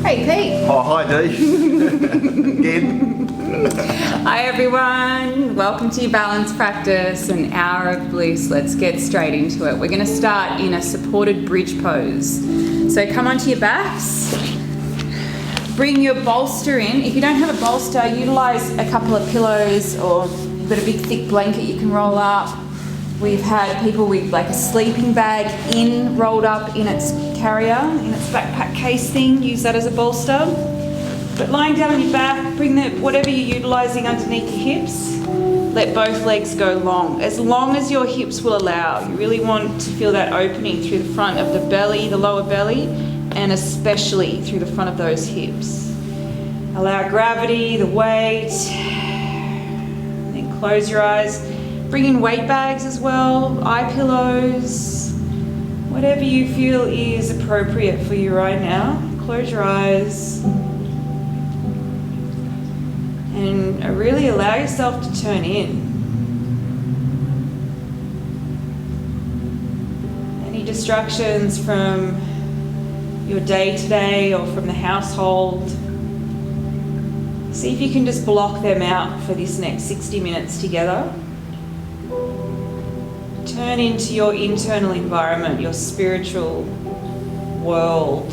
Hey Pete. Oh, hi Dee. Again. Hi everyone. Welcome to your balance practice, an hour of bliss. Let's get straight into it. We're going to start in a supported bridge pose. So come onto your backs. Bring your bolster in. If you don't have a bolster, utilise a couple of pillows, or you've got a big thick blanket you can roll up. We've had people with like a sleeping bag rolled up in its carrier, in its backpack case thing. Use that as a bolster. But lying down on your back, bring whatever you're utilising underneath your hips. Let both legs go long as your hips will allow. You really want to feel that opening through the front of the belly, the lower belly, and especially through the front of those hips. Allow gravity, the weight, and then close your eyes. Bring in weight bags as well, eye pillows, whatever you feel is appropriate for you right now. Close your eyes and really allow yourself to turn in. Any distractions from your day-to-day or from the household, see if you can just block them out for this next 60 minutes together. Turn into your internal environment, your spiritual world.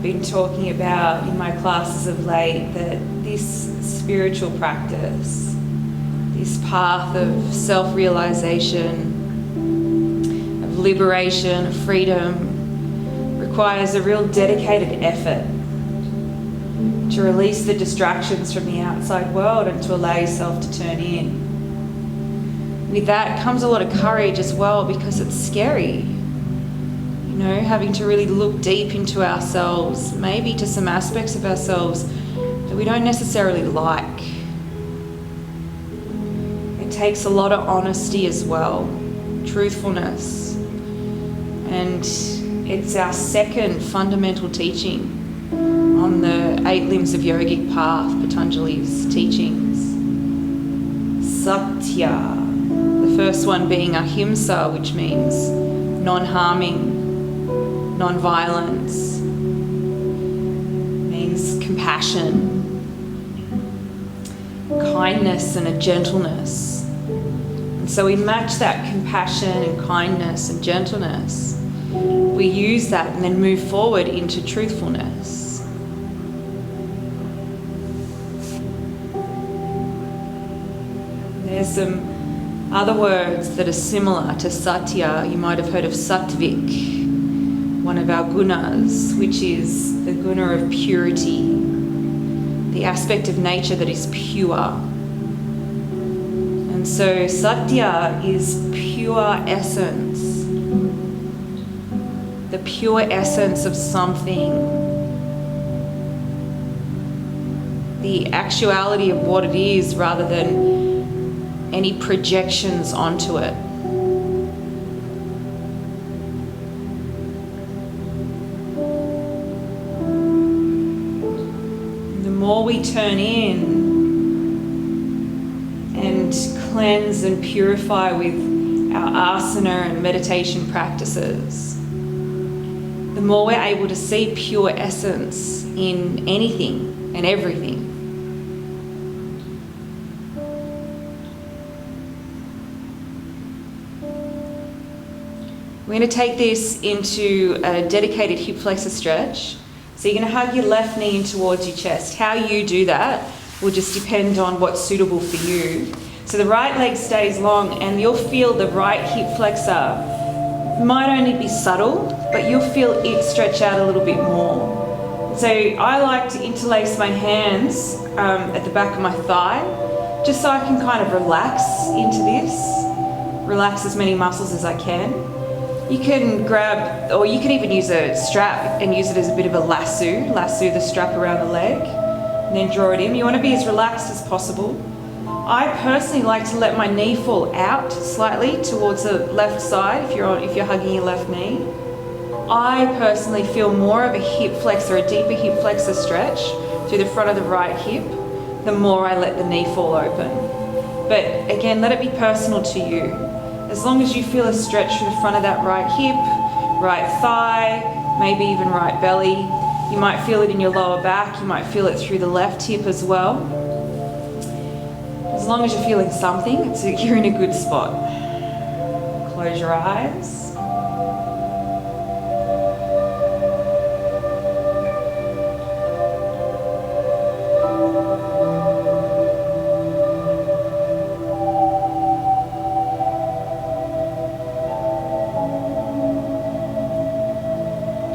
Been talking about in my classes of late that this spiritual practice, this path of self-realization, of liberation, of freedom, requires a real dedicated effort to release the distractions from the outside world and to allow yourself to turn in. With that comes a lot of courage as well, because it's scary. You know, having to really look deep into ourselves, maybe to some aspects of ourselves that we don't necessarily like. It takes a lot of honesty as well, truthfulness. And it's our second fundamental teaching on the 8 limbs of yogic path, Patanjali's teachings. Satya, the first one being ahimsa, which means non-harming, non-violence, means compassion, kindness and a gentleness. And so we match that compassion and kindness and gentleness. We use that and then move forward into truthfulness. There's some other words that are similar to Satya. You might have heard of Sattvik, one of our gunas, which is the guna of purity, the aspect of nature that is pure. And so Satya is pure essence, the pure essence of something, the actuality of what it is rather than any projections onto it. The more we turn in and cleanse and purify with our asana and meditation practices, the more we're able to see pure essence in anything and everything. We're going to take this into a dedicated hip flexor stretch. So you're going to hug your left knee in towards your chest. How you do that will just depend on what's suitable for you. So the right leg stays long and you'll feel the right hip flexor might only be subtle, but you'll feel it stretch out a little bit more. So I like to interlace my hands at the back of my thigh, just so I can kind of relax into this, relax as many muscles as I can. You can grab, or you can even use a strap and use it as a bit of a lasso the strap around the leg, and then draw it in. You want to be as relaxed as possible. I personally like to let my knee fall out slightly towards the left side if you're hugging your left knee. I personally feel more of a hip flexor, a deeper hip flexor stretch through the front of the right hip, the more I let the knee fall open. But again, let it be personal to you. As long as you feel a stretch through the front of that right hip, right thigh, maybe even right belly. You might feel it in your lower back, you might feel it through the left hip as well. As long as you're feeling something, you're in a good spot. Close your eyes.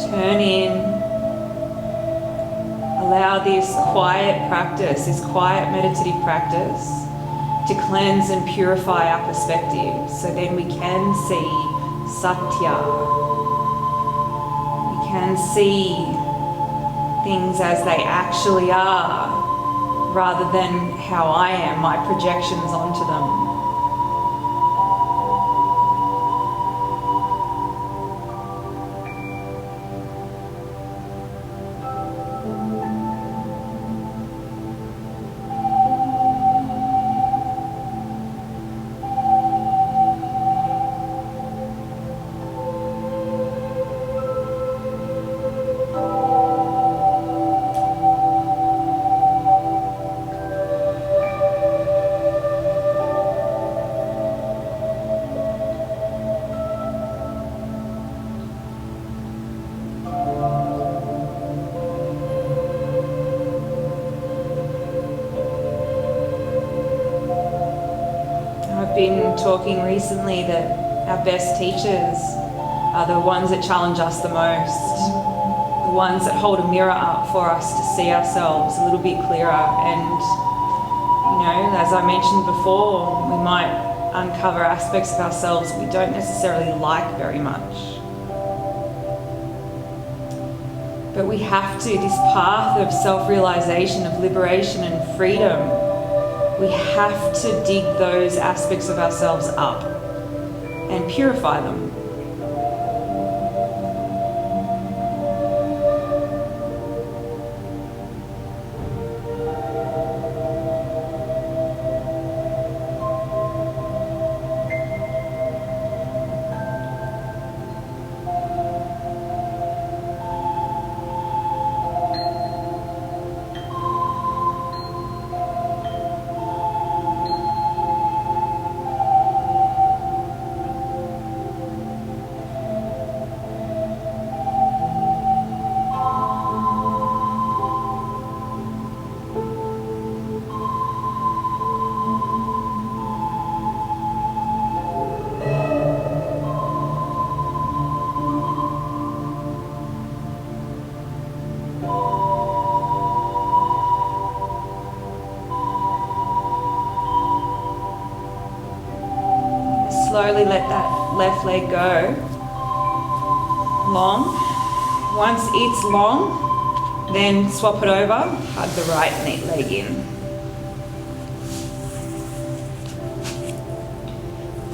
Turn in. Allow this quiet practice, this quiet meditative practice to cleanse and purify our perspective, so then we can see Satya. We can see things as they actually are, rather than how I am, my projections onto them. I've been talking recently that our best teachers are the ones that challenge us the most, the ones that hold a mirror up for us to see ourselves a little bit clearer. And, you know, as I mentioned before, we might uncover aspects of ourselves we don't necessarily like very much. But we have to, this path of self-realization, of liberation and freedom, we have to dig those aspects of ourselves up and purify them. Slowly let that left leg go long. Once it's long, then swap it over, hug the right leg in.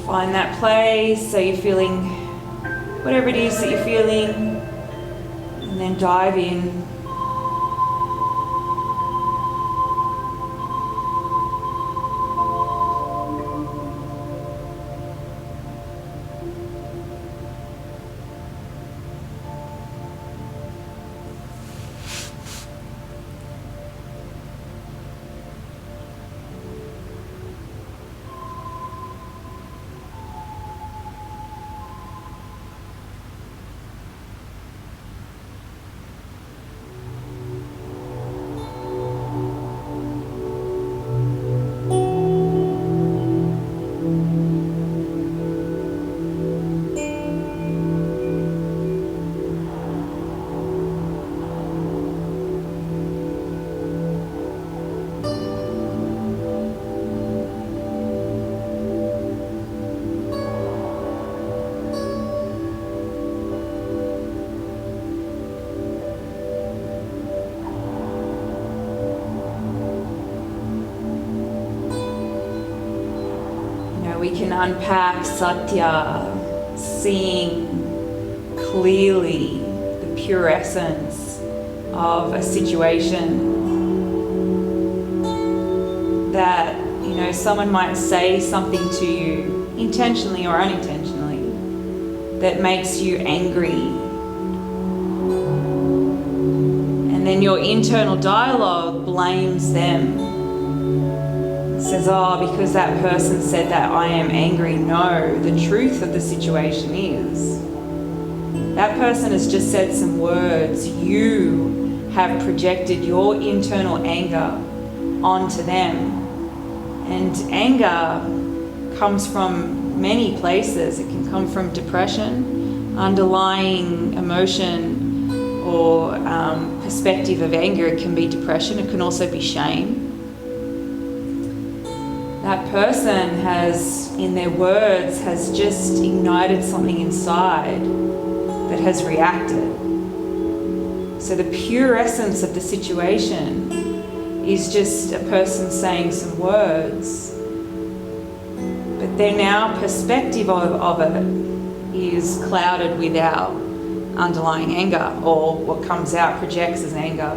Find that place so you're feeling whatever it is that you're feeling, and then dive in. can unpack Satya, seeing clearly the pure essence of a situation. That, you know, someone might say something to you, intentionally or unintentionally, that makes you angry. And then your internal dialogue blames them. It says, oh, because that person said that, I am angry. No, the truth of the situation is, that person has just said some words. You have projected your internal anger onto them. And anger comes from many places. It can come from depression, underlying emotion or perspective of anger. It can be depression. It can also be shame. That person has, in their words, has just ignited something inside that has reacted. So the pure essence of the situation is just a person saying some words, but their now perspective of it is clouded with our underlying anger, or what comes out projects as anger.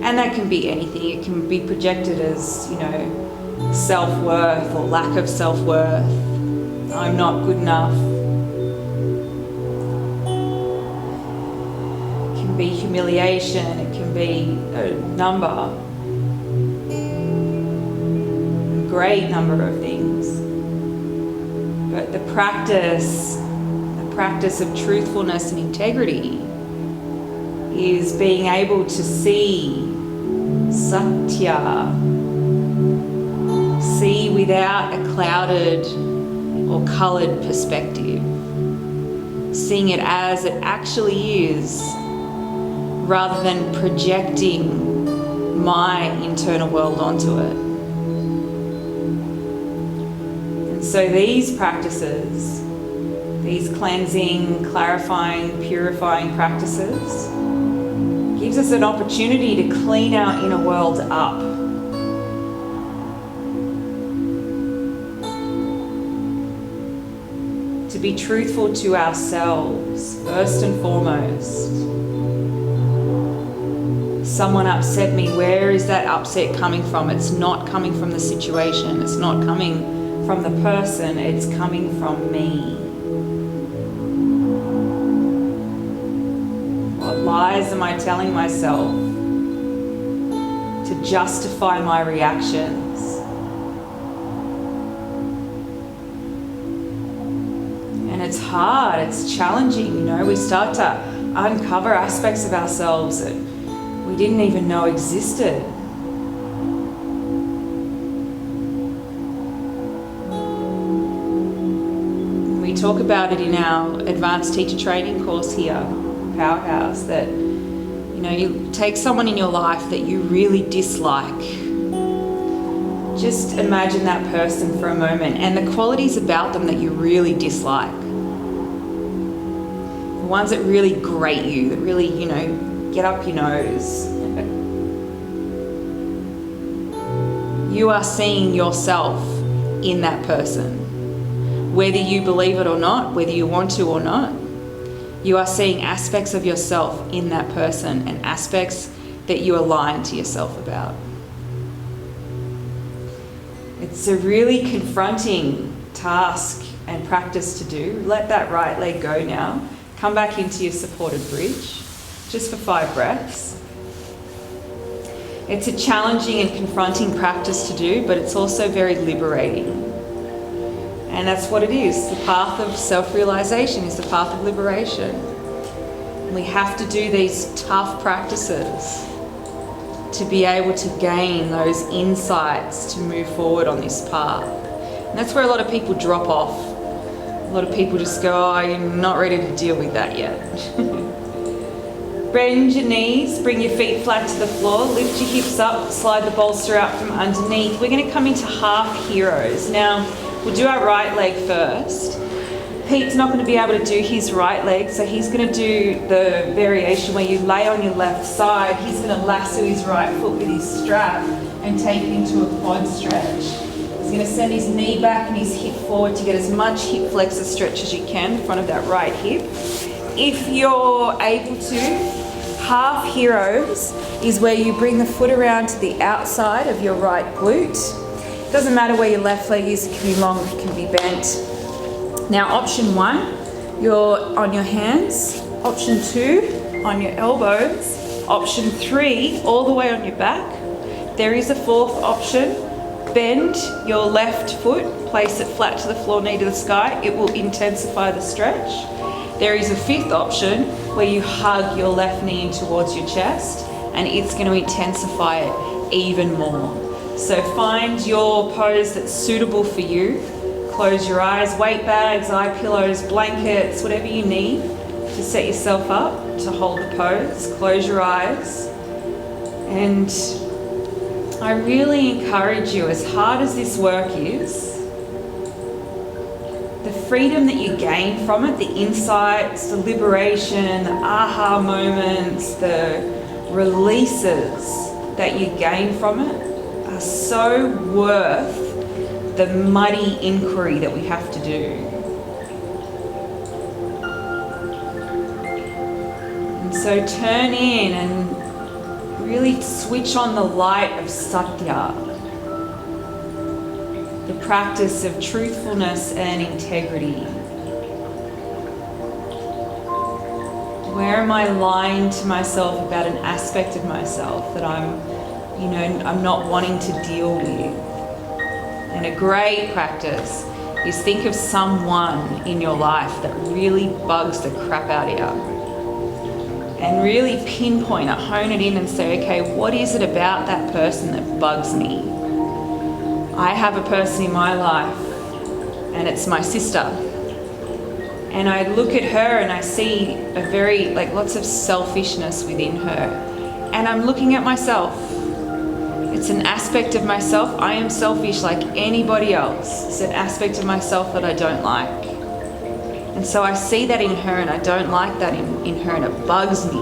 And that can be anything. It can be projected as, you know, self-worth or lack of self-worth. I'm not good enough. It can be humiliation. It can be a number. Great number of things. But the practice of truthfulness and integrity is being able to see Satya, see without a clouded or coloured perspective, seeing it as it actually is, rather than projecting my internal world onto it. So these practices, these cleansing, clarifying, purifying practices, gives us an opportunity to clean our inner world up. To be truthful to ourselves, first and foremost. Someone upset me, where is that upset coming from? It's not coming from the situation, it's not coming from the person, it's coming from me. What lies am I telling myself to justify my reactions? And it's hard, it's challenging, you know, we start to uncover aspects of ourselves that we didn't even know existed. We talk about it in our advanced teacher training course here, Powerhouse, that, you know, you take someone in your life that you really dislike. Just imagine that person for a moment and the qualities about them that you really dislike. The ones that really grate you, that really, you know, get up your nose. You are seeing yourself in that person. Whether you believe it or not, whether you want to or not, you are seeing aspects of yourself in that person and aspects that you are lying to yourself about. It's a really confronting task and practice to do. Let that right leg go now. Come back into your supported bridge, just for 5 breaths. It's a challenging and confronting practice to do, but it's also very liberating. And that's what it is. The path of self-realization is the path of liberation. And we have to do these tough practices to be able to gain those insights to move forward on this path. And that's where a lot of people drop off. A lot of people just go, oh, I'm not ready to deal with that yet. Bend your knees, bring your feet flat to the floor, lift your hips up, slide the bolster out from underneath. We're going to come into half heroes. Now, we'll do our right leg first. Pete's not going to be able to do his right leg, so he's going to do the variation where you lay on your left side. He's going to lasso his right foot with his strap and take it into a quad stretch. He's going to send his knee back and his hip forward to get as much hip flexor stretch as you can in front of that right hip. If you're able to, half heroes is where you bring the foot around to the outside of your right glute. It doesn't matter where your left leg is, it can be long, it can be bent. Now option 1, you're on your hands. Option 2, on your elbows. Option 3, all the way on your back. There is a 4th option. Bend your left foot, place it flat to the floor, knee to the sky. It will intensify the stretch. There is a 5th option where you hug your left knee in towards your chest, and it's going to intensify it even more. So find your pose that's suitable for you. Close your eyes, weight bags, eye pillows, blankets, whatever you need to set yourself up to hold the pose. Close your eyes. And I really encourage you, as hard as this work is, the freedom that you gain from it, the insights, the liberation, the aha moments, the releases that you gain from it are so worth the muddy inquiry that we have to do. And so turn in and really switch on the light of Satya, the practice of truthfulness and integrity. Where am I lying to myself about an aspect of myself that I'm not wanting to deal with? And a great practice is think of someone in your life that really bugs the crap out of you. And really pinpoint it, hone it in and say, okay, what is it about that person that bugs me? I have a person in my life, and it's my sister. And I look at her and I see lots of selfishness within her. And I'm looking at myself. It's an aspect of myself. I am selfish like anybody else. It's an aspect of myself that I don't like. And so I see that in her and I don't like that in her, and it bugs me.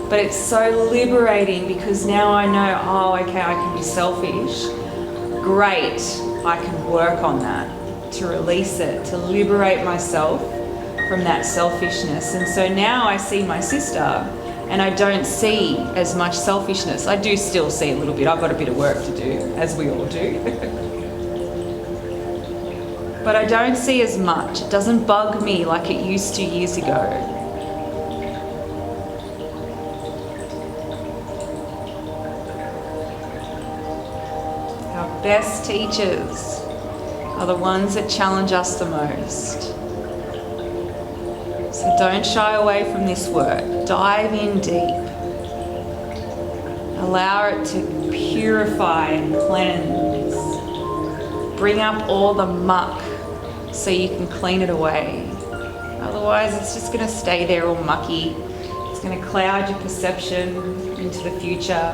But it's so liberating because now I know, oh, okay, I can be selfish. Great, I can work on that, to release it, to liberate myself from that selfishness. And so now I see my sister and I don't see as much selfishness. I do still see a little bit. I've got a bit of work to do, as we all do. But I don't see as much. It doesn't bug me like it used to years ago. Our best teachers are the ones that challenge us the most. So don't shy away from this work. Dive in deep. Allow it to purify and cleanse. Bring up all the muck so you can clean it away. Otherwise, it's just going to stay there all mucky. It's going to cloud your perception into the future.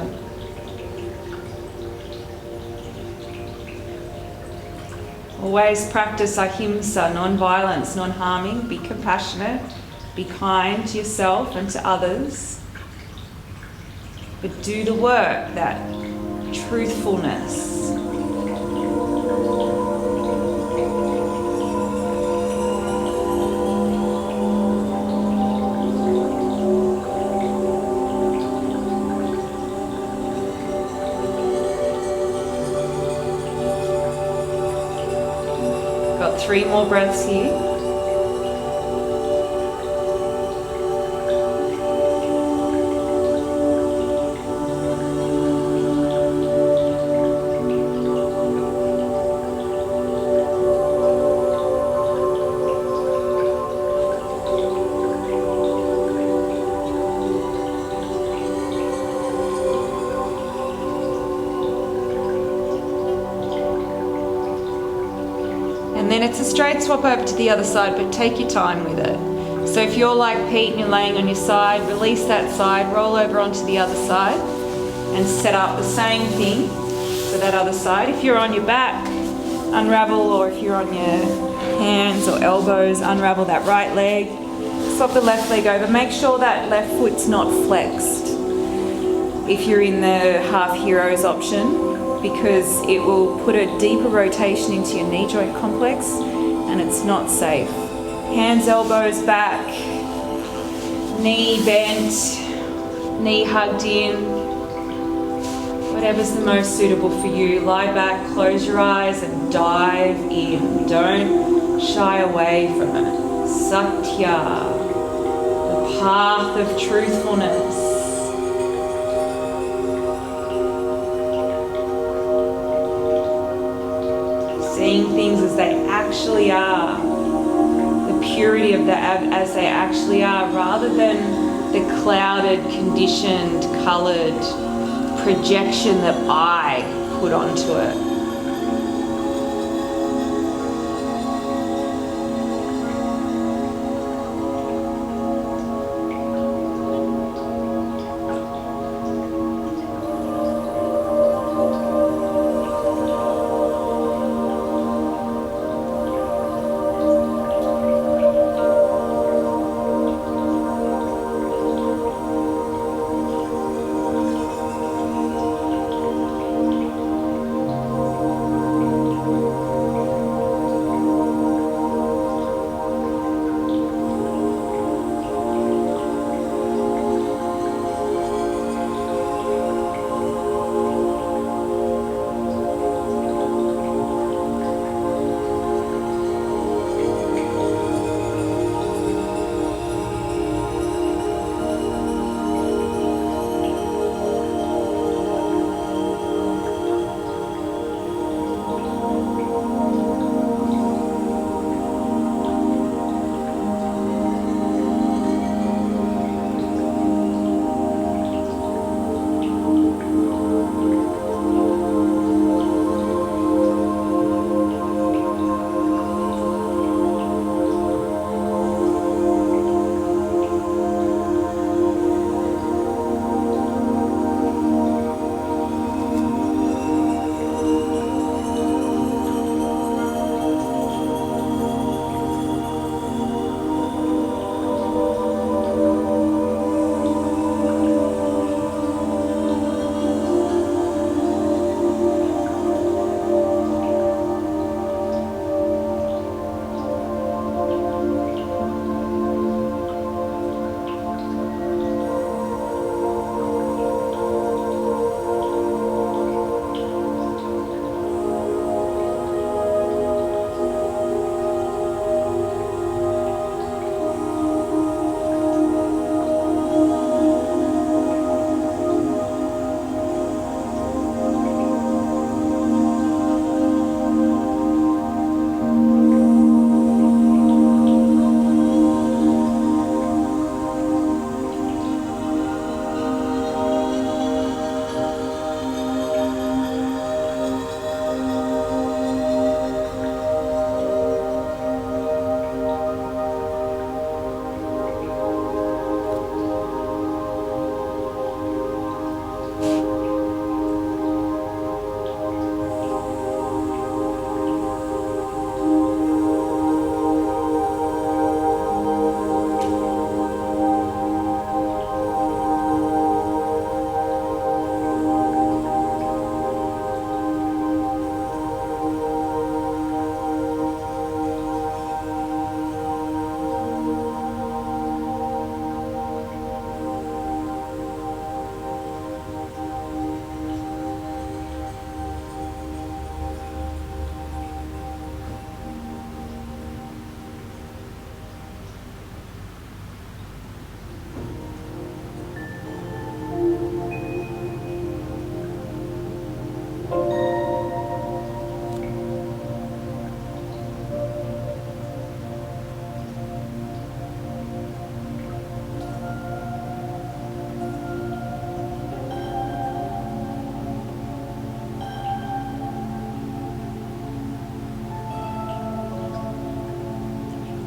Always practice ahimsa, non-violence, non-harming. Be compassionate, be kind to yourself and to others. But do the work, that truthfulness. Got 3 more breaths here. And then it's a straight swap over to the other side, but take your time with it. So if you're like Pete and you're laying on your side, release that side, roll over onto the other side and set up the same thing for that other side. If you're on your back, unravel, or if you're on your hands or elbows, unravel that right leg. Swap the left leg over. Make sure that left foot's not flexed. If you're in the half heroes option, because it will put a deeper rotation into your knee joint complex and it's not safe. Hands, elbows back, knee bent, knee hugged in, whatever's the most suitable for you. Lie back, close your eyes and dive in. Don't shy away from it. Satya, the path of truthfulness. Seeing things as they actually are, the purity of them as they actually are, rather than the clouded, conditioned, coloured projection that I put onto it.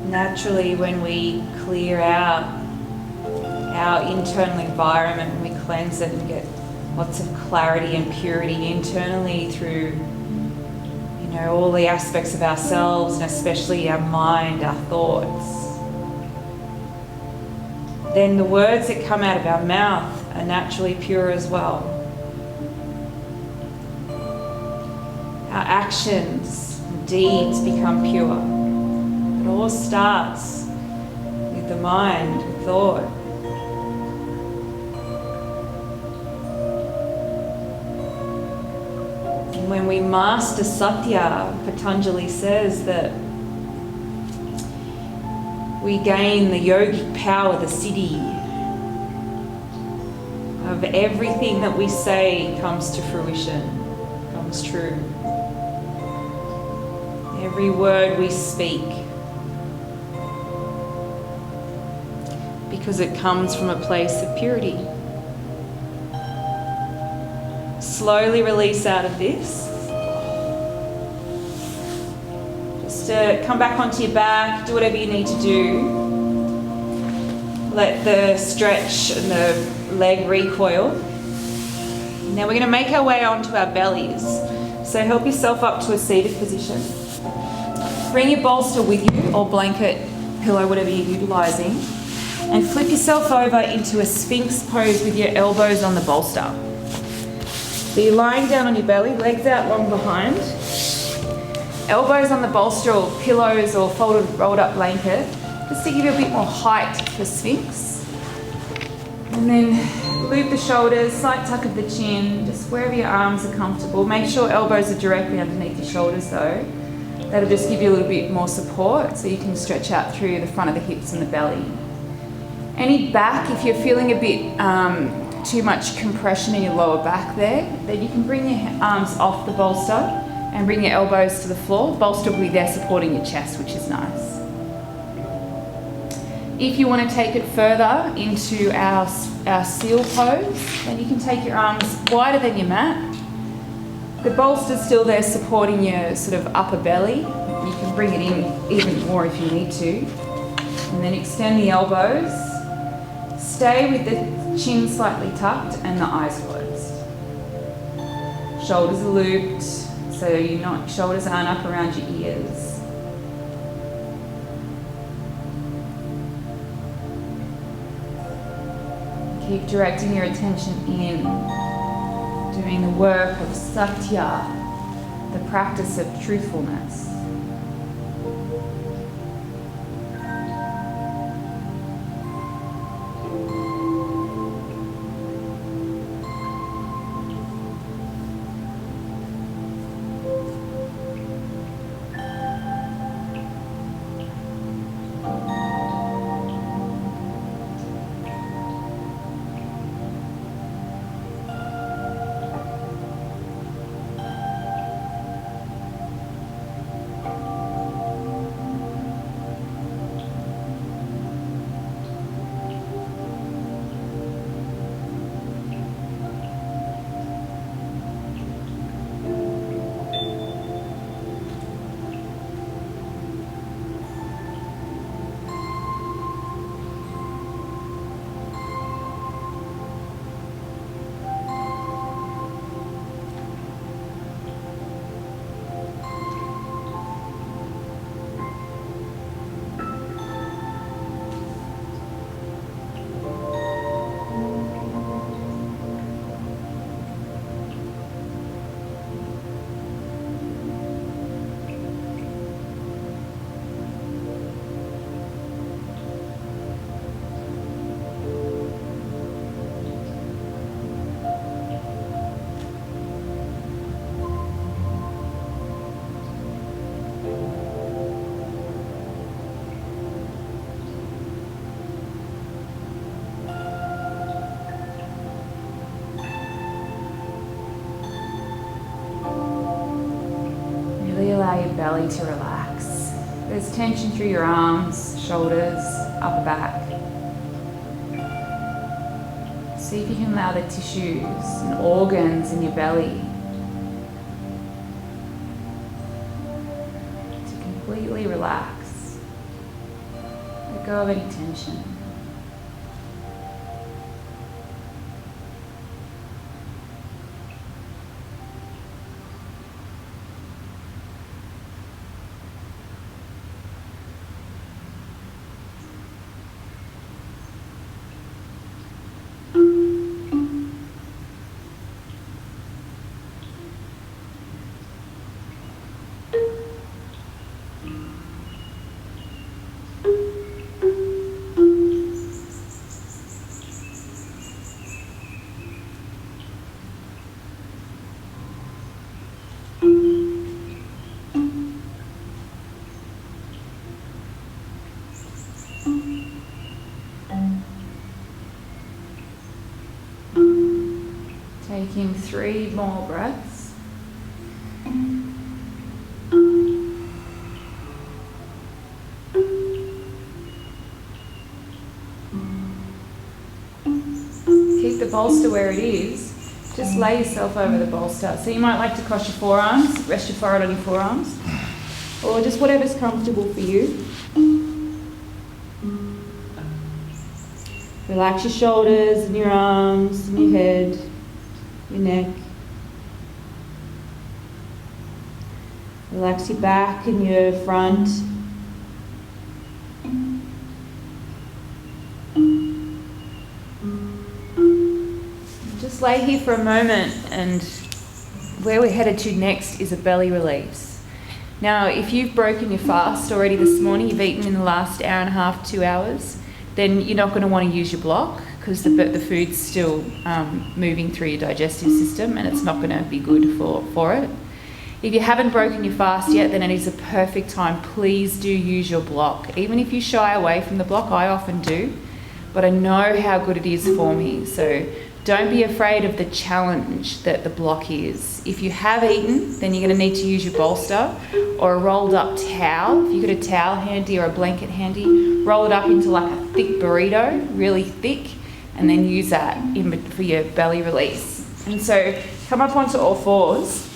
Naturally, when we clear out our internal environment, when we cleanse it and get lots of clarity and purity internally through, you know, all the aspects of ourselves and especially our mind, our thoughts, then the words that come out of our mouth are naturally pure as well. our actions and deeds become pure. It all starts with the mind, with thought. And when we master Satya, Patanjali says that we gain the yogic power, the siddhi, of everything that we say comes to fruition, comes true. Every word we speak, because it comes from a place of purity. Slowly release out of this. Just come back onto your back, do whatever you need to do. Let the stretch and the leg recoil. Now we're going to make our way onto our bellies. So help yourself up to a seated position. Bring your bolster with you, or blanket, pillow, whatever you're utilising. And flip yourself over into a sphinx pose with your elbows on the bolster. So you're lying down on your belly, legs out long behind. Elbows on the bolster or pillows or folded, rolled up blanket, just to give you a bit more height for sphinx. And then loop the shoulders, slight tuck of the chin, just wherever your arms are comfortable. Make sure elbows are directly underneath your shoulders though. That'll just give you a little bit more support so you can stretch out through the front of the hips and the belly. Any back, if you're feeling a bit too much compression in your lower back there, then you can bring your arms off the bolster and bring your elbows to the floor. Bolster will be there supporting your chest, which is nice. If you want to take it further into our seal pose, then you can take your arms wider than your mat. The bolster's still there supporting your sort of upper belly. You can bring it in even more if you need to. And then extend the elbows. Stay with the chin slightly tucked and the eyes closed. Shoulders are looped, so shoulders aren't up around your ears. Keep directing your attention in, doing the work of Satya, the practice of truthfulness. Allow your belly to relax. There's tension through your arms, shoulders, upper back. See if you can allow the tissues and organs in your belly to completely relax. Let go of any tension. Taking 3 more breaths. Keep the bolster where it is. Just lay yourself over the bolster. So you might like to cross your forearms, rest your forehead on your forearms, or just whatever's comfortable for you. Relax your shoulders and your arms and your head, your neck. Relax your back and your front. Just lay here for a moment, and where we're headed to next is a belly release. Now, if you've broken your fast already this morning, you've eaten in the last hour and a half, 2 hours, then you're not going to want to use your block because the food's still moving through your digestive system and it's not going to be good for it. If you haven't broken your fast yet, then it is a perfect time. Please do use your block. Even if you shy away from the block, I often do, but I know how good it is for me. So don't be afraid of the challenge that the block is. If you have eaten, then you're going to need to use your bolster or a rolled up towel. If you've got a towel handy or a blanket handy, roll it up into like a thick burrito, really thick, and then use that for your belly release. And so come up onto all fours.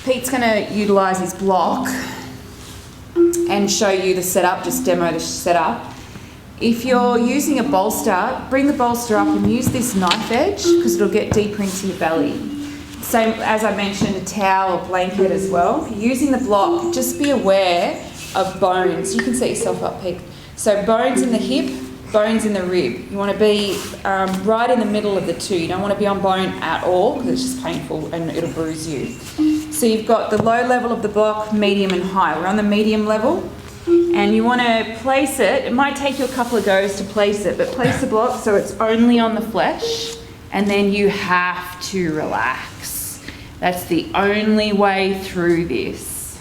Pete's going to utilise his block and show you the setup, just demo the setup. If you're using a bolster, bring the bolster up and use this knife edge because it'll get deeper into your belly. Same as I mentioned, a towel or blanket as well. If you're using the block, just be aware of bones. You can set yourself up, Pete. So bones in the hip, bones in the rib. You want to be right in the middle of the two. You don't want to be on bone at all because it's just painful and it'll bruise you. So you've got the low level of the block, medium and high. We're on the medium level. And you want to place it. It might take you a couple of goes to place it, but place the block so it's only on the flesh, and then you have to relax. That's the only way through this.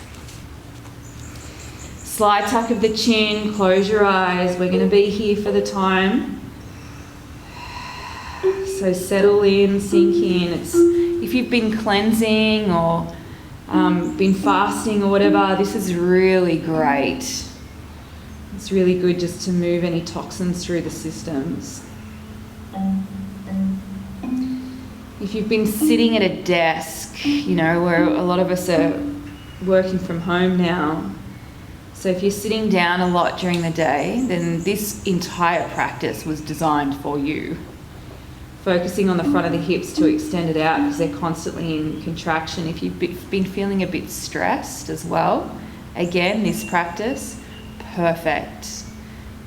Slight tuck of the chin, close your eyes. We're going to be here for the time. So settle in, sink in. If you've been cleansing or been fasting or whatever, this is really great. It's really good just to move any toxins through the systems. If you've been sitting at a desk, you know, where a lot of us are working from home now, so if you're sitting down a lot during the day, then this entire practice was designed for you. Focusing on the front of the hips to extend it out because they're constantly in contraction. If you've been feeling a bit stressed as well, again, this practice, perfect.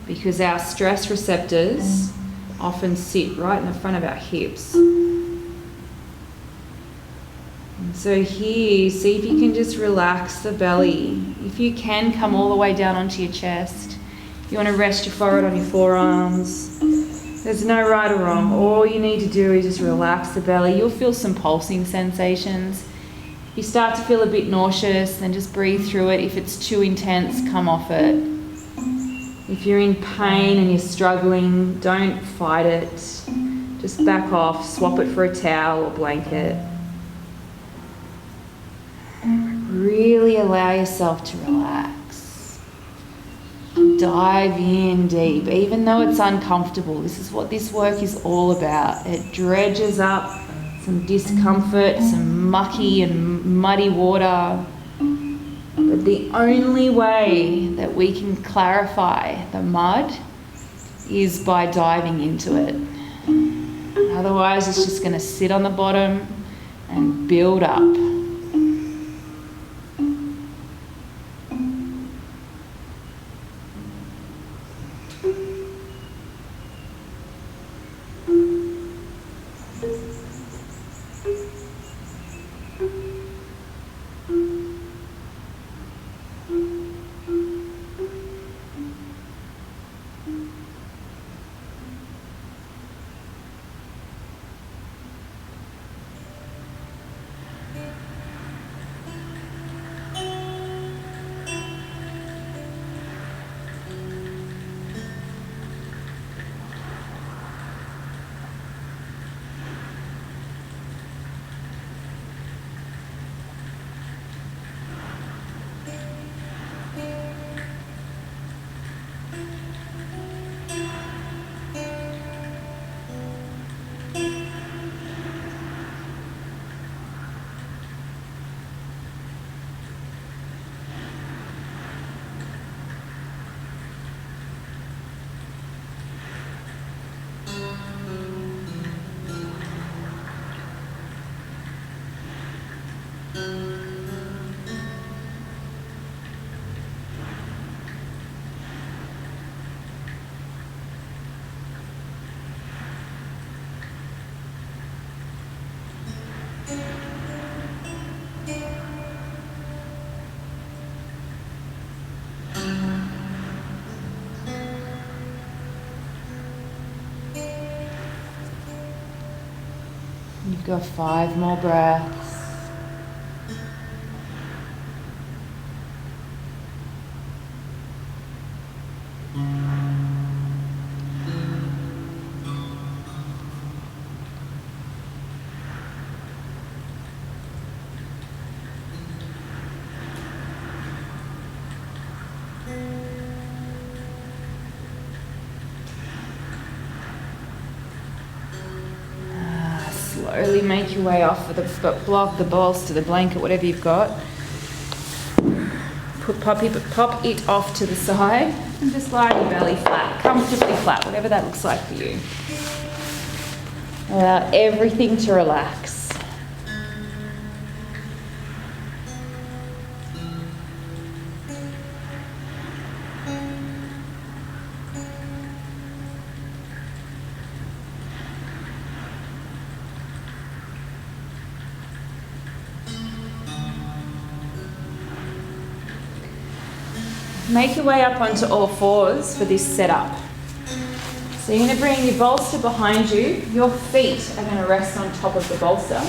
Because our stress receptors often sit right in the front of our hips. And so here, see if you can just relax the belly. If you can, come all the way down onto your chest. If you want to rest your forehead on your forearms. There's no right or wrong. All you need to do is just relax the belly. You'll feel some pulsing sensations. If you start to feel a bit nauseous, then just breathe through it. If it's too intense, come off it. If you're in pain and you're struggling, don't fight it. Just back off, swap it for a towel or blanket. Really allow yourself to relax. Dive in deep, even though it's uncomfortable. This is what this work is all about. It dredges up some discomfort, some mucky and muddy water. But the only way that we can clarify the mud is by diving into it. Otherwise, it's just going to sit on the bottom and build up. You've got 5 more breaths. Slowly make your way off of the block, the bolster, the blanket, whatever you've got. Pop it off to the side and just lie on your belly flat, comfortably flat, whatever that looks like for you. Allow everything to relax. Make your way up onto all fours for this setup. So you're going to bring your bolster behind you. Your feet are going to rest on top of the bolster.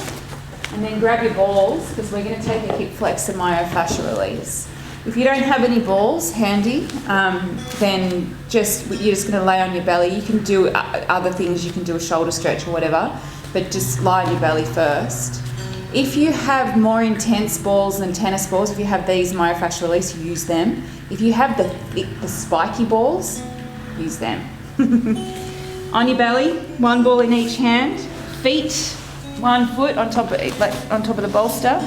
And then grab your balls, because we're going to take a hip flexor myofascial release. If you don't have any balls handy, then you're just going to lay on your belly. You can do other things. You can do a shoulder stretch or whatever, but just lie on your belly first. If you have more intense balls than tennis balls, if you have these myofascial release, use them. If you have the spiky balls, use them. On your belly, 1 ball in each hand, feet, 1 foot on top of the bolster,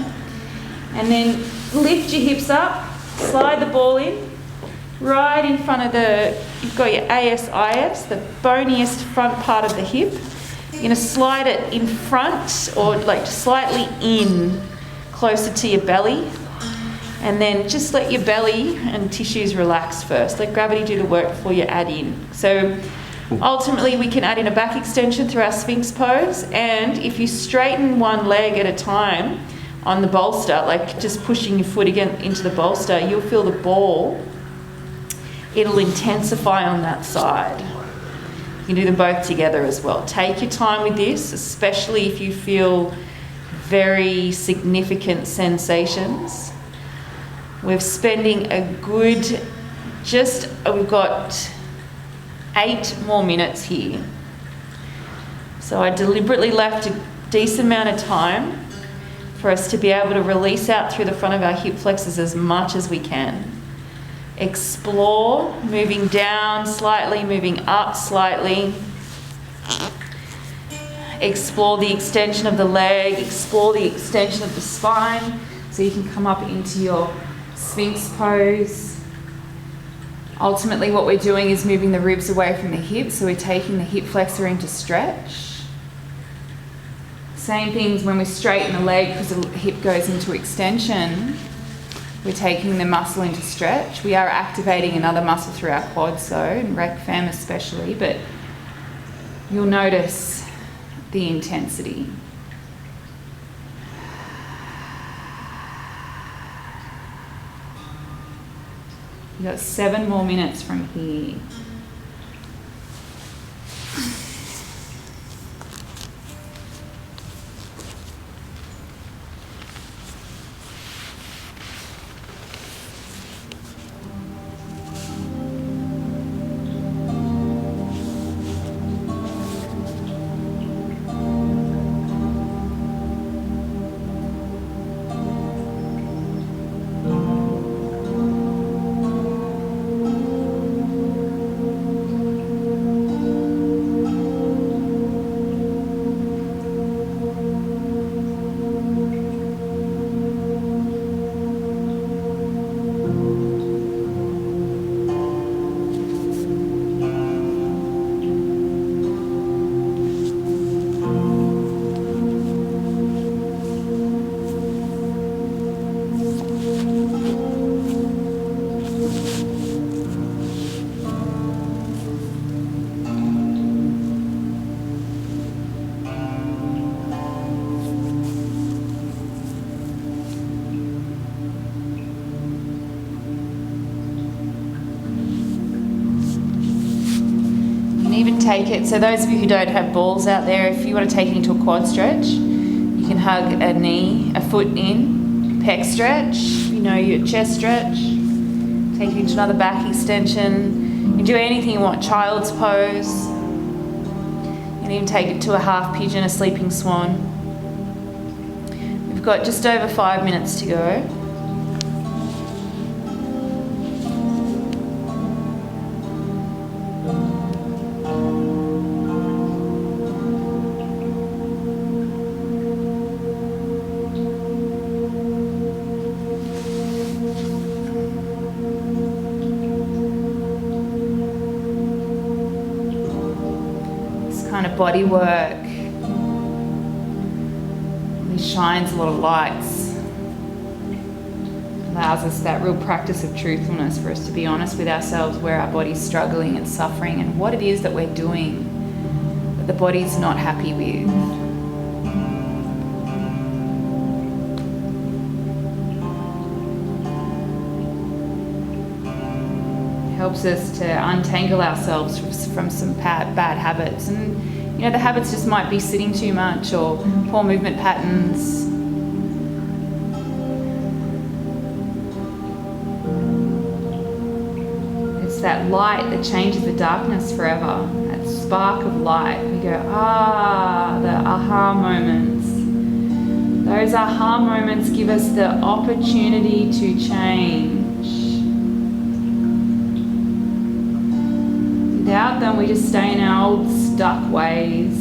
and then lift your hips up, slide the ball in, right in front of you've got your ASIS, the boniest front part of the hip. You're going to slide it in front or like slightly in, closer to your belly. And then just let your belly and tissues relax first. Let gravity do the work before you add in. So ultimately we can add in a back extension through our Sphinx pose. And if you straighten one leg at a time on the bolster, like just pushing your foot again into the bolster, you'll feel the ball. It'll intensify on that side. You can do them both together as well. Take your time with this, especially if you feel very significant sensations. We're spending a good, we've got 8 more minutes here. So I deliberately left a decent amount of time for us to be able to release out through the front of our hip flexors as much as we can. Explore, moving down slightly, moving up slightly. Explore the extension of the leg, explore the extension of the spine, so you can come up into your Sphinx pose. Ultimately what we're doing is moving the ribs away from the hips, so we're taking the hip flexor into stretch. Same things when we straighten the leg, because the hip goes into extension. We're taking the muscle into stretch. We are activating another muscle through our quads though, and rec fem especially, but you'll notice the intensity. You've got 7 more minutes from here. Even take it, so those of you who don't have balls out there, if you want to take it into a quad stretch, can hug a knee, a foot in, pec stretch, you know, your chest stretch. Take you into another back extension. You can do anything you want, child's pose. You can even take it to a half pigeon, a sleeping swan. We've got just over 5 minutes to go. Body work really shines a lot of lights, allows us that real practice of truthfulness for us to be honest with ourselves where our body's struggling and suffering and what it is that we're doing that the body's not happy with. It helps us to untangle ourselves from some bad habits, and you know, the habits just might be sitting too much or poor movement patterns. It's that light that changes the darkness forever, that spark of light. We go, the aha moments. Those aha moments give us the opportunity to change. Without them, we just stay in our old stuck ways.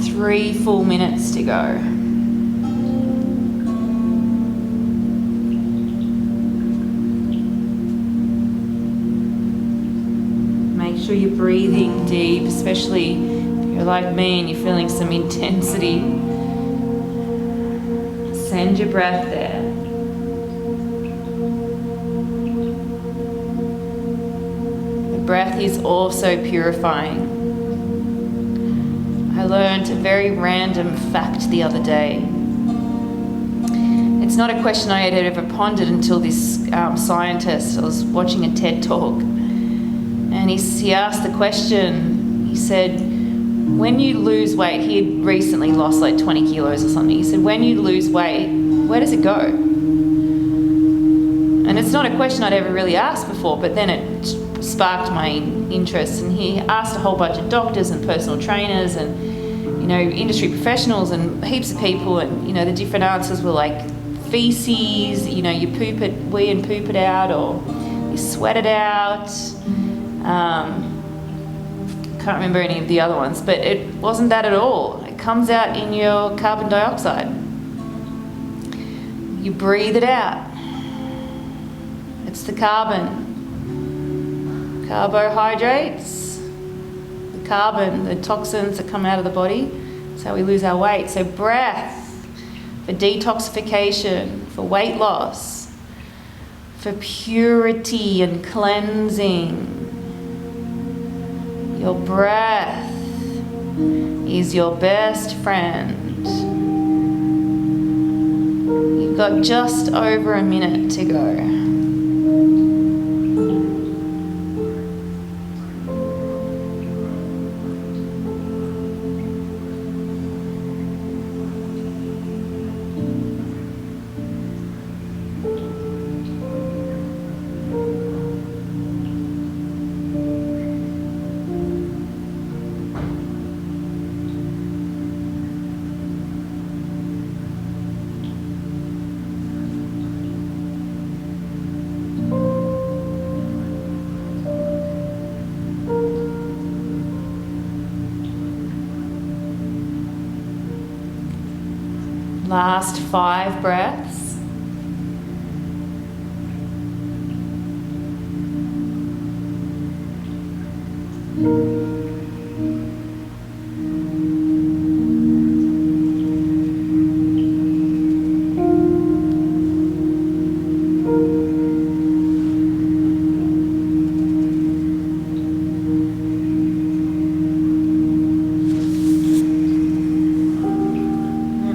Three full minutes to go. Make sure you're breathing deep, especially if you're like me and you're feeling some intensity. Send your breath there. The breath is also purifying. I learned a very random fact the other day. It's not a question I had ever pondered until this scientist, I was watching a TED talk, and he asked the question, he said, when you lose weight, he had recently lost like 20 kilos or something, he said, when you lose weight, where does it go? And it's not a question I'd ever really asked before, but then it sparked my interest, and he asked a whole bunch of doctors and personal trainers and industry professionals and heaps of people, and the different answers were like feces, you wee and poop it out, or you sweat it out. Can't remember any of the other ones, but it wasn't that at all. It comes out in your carbon dioxide. You breathe it out. It's the carbon. Carbohydrates, the carbon, the toxins that come out of the body. That's how we lose our weight. So breath for detoxification, for weight loss, for purity and cleansing. Your breath is your best friend. You've got just over a minute to go. Last 5 breaths.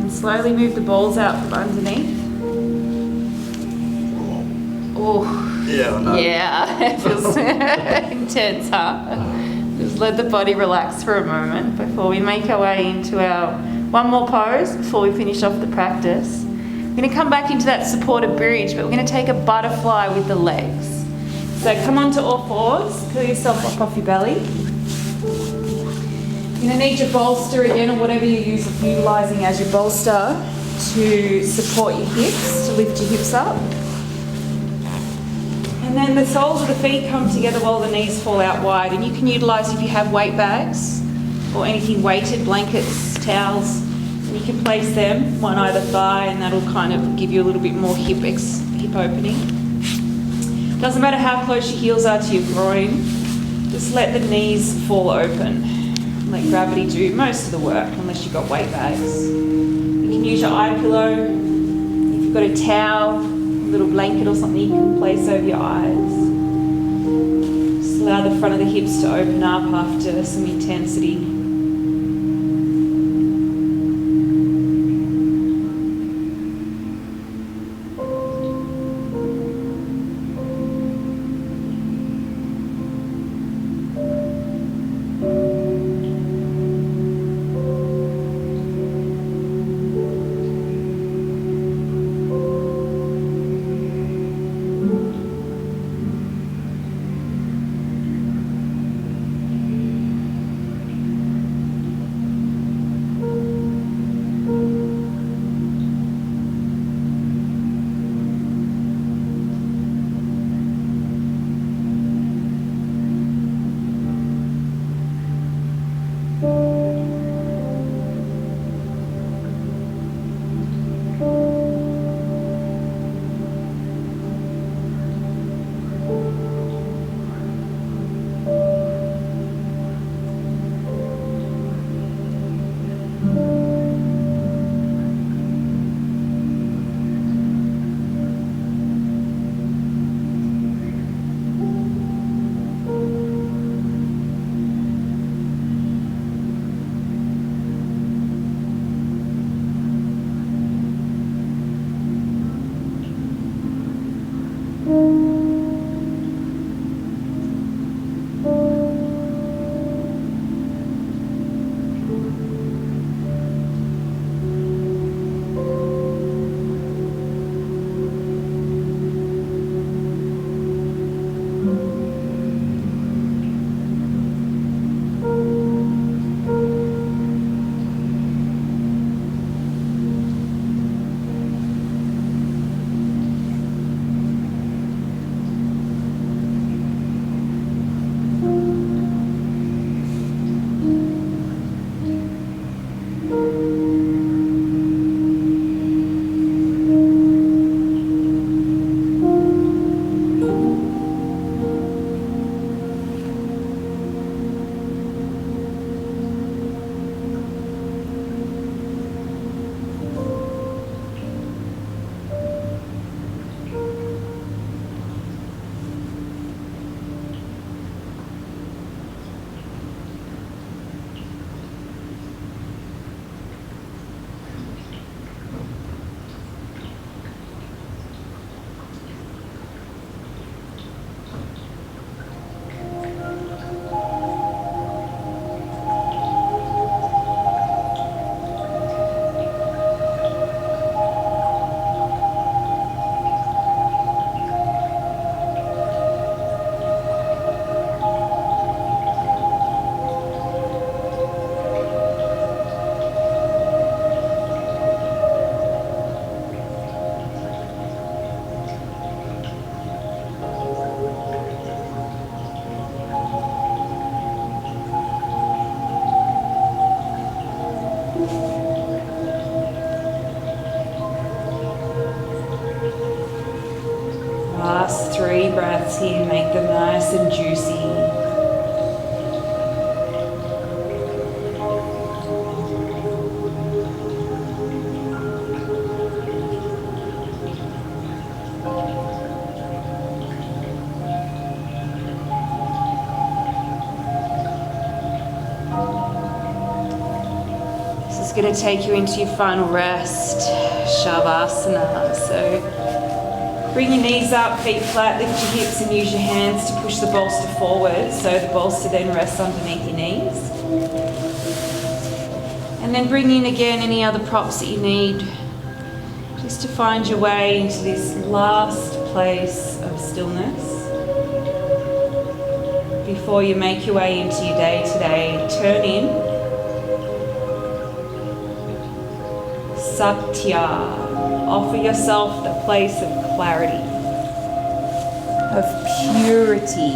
Slowly move the balls out from underneath. Oh, Yeah, I know. yeah, it feels intense, huh? Just let the body relax for a moment before we make our way into our one more pose before we finish off the practice. We're going to come back into that supported bridge, but we're going to take a butterfly with the legs. So come onto all fours, peel yourself up off your belly. You're going to need your bolster again, or whatever you're utilising as your bolster to support your hips, to lift your hips up. And then the soles of the feet come together while the knees fall out wide. And you can utilise, if you have weight bags or anything weighted, blankets, towels, and you can place them one either thigh, and that'll kind of give you a little bit more hip opening. Doesn't matter how close your heels are to your groin, just let the knees fall open. Let gravity do most of the work, unless you've got weight bags. You can use your eye pillow. If you've got a towel, a little blanket or something you can place over your eyes. Just allow the front of the hips to open up after some intensity. 3 breaths here, make them nice and juicy. This is going to take you into your final rest, Shavasana. So bring your knees up, feet flat, lift your hips and use your hands to push the bolster forward so the bolster then rests underneath your knees. And then bring in again any other props that you need just to find your way into this last place of stillness. Before you make your way into your day today, turn in. Satya. Offer yourself the place of clarity, of purity.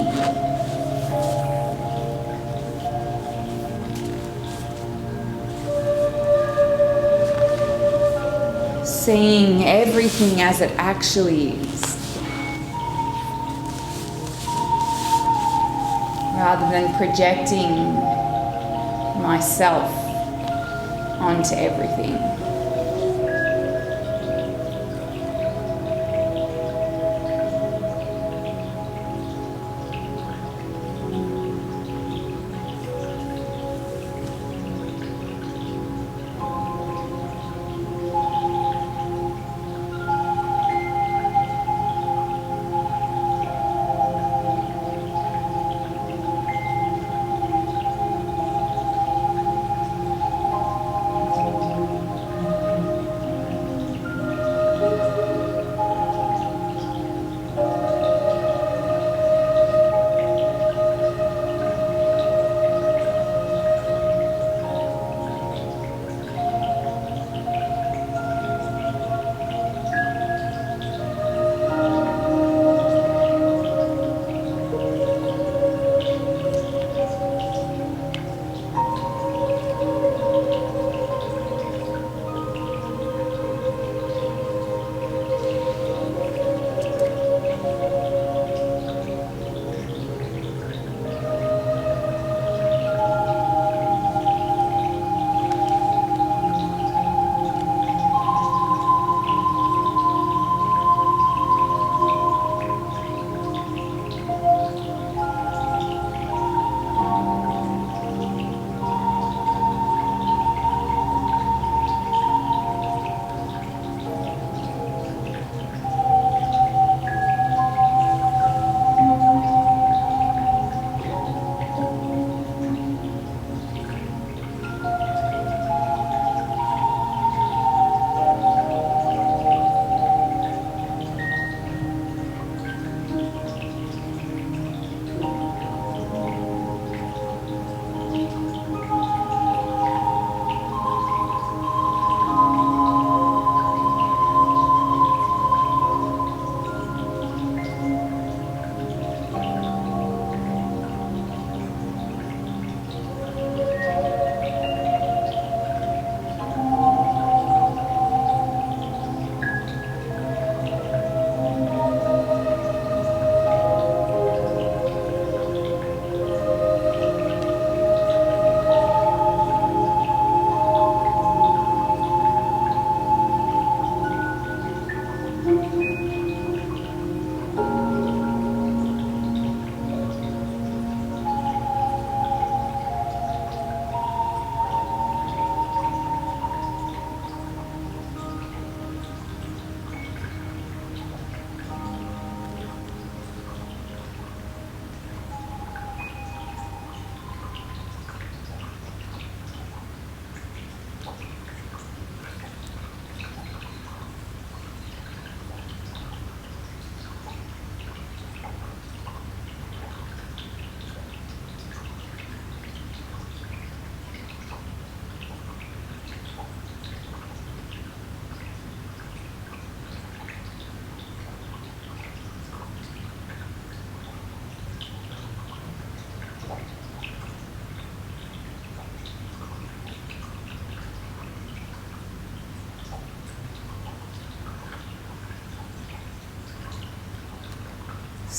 Seeing everything as it actually is, rather than projecting myself onto everything.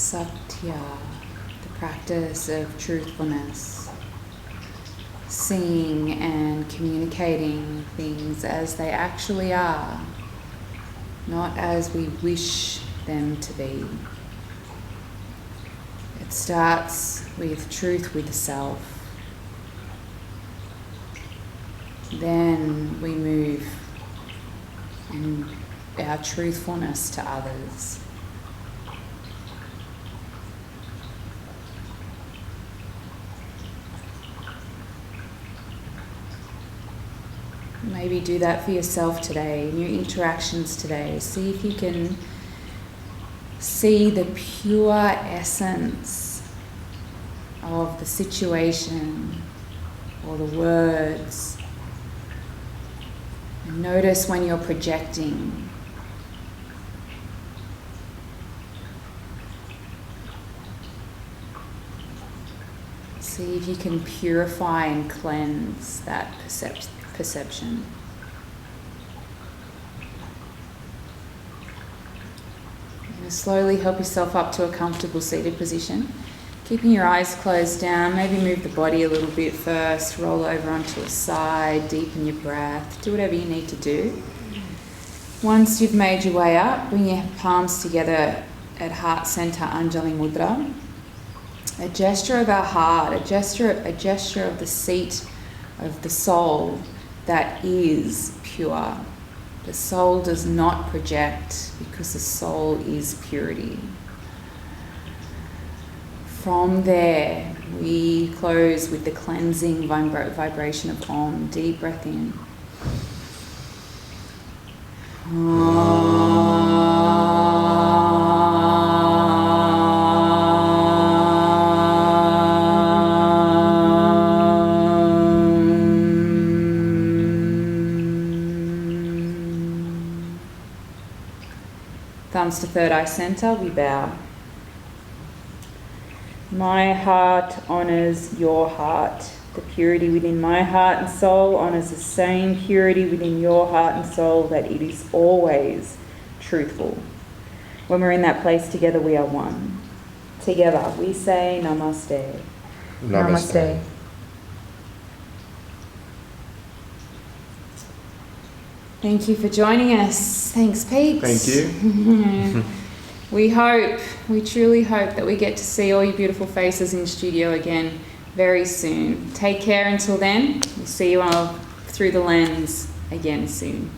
Satya, the practice of truthfulness, seeing and communicating things as they actually are, not as we wish them to be. It starts with truth with self. Then we move in our truthfulness to others. Maybe do that for yourself today, in your interactions today. See if you can see the pure essence of the situation or the words. And notice when you're projecting. See if you can purify and cleanse that perception. You're going to slowly help yourself up to a comfortable seated position. Keeping your eyes closed down, maybe move the body a little bit first, roll over onto a side, deepen your breath, do whatever you need to do. Once you've made your way up, bring your palms together at heart center, Anjali Mudra. A gesture of our heart, a gesture of the seat of the soul that is pure. The soul does not project because the soul is purity. From there, we close with the cleansing vibration of Om. Deep breath in. Thumbs to third eye center, we bow. My heart honors your heart. The purity within my heart and soul honors the same purity within your heart and soul, that it is always truthful. When we're in that place together, we are one. Together, we say Namaste. Namaste. Thank you for joining us. Thanks, Pete. Thank you. We truly hope that we get to see all your beautiful faces in studio again very soon. Take care until then. We'll see you all through the lens again soon.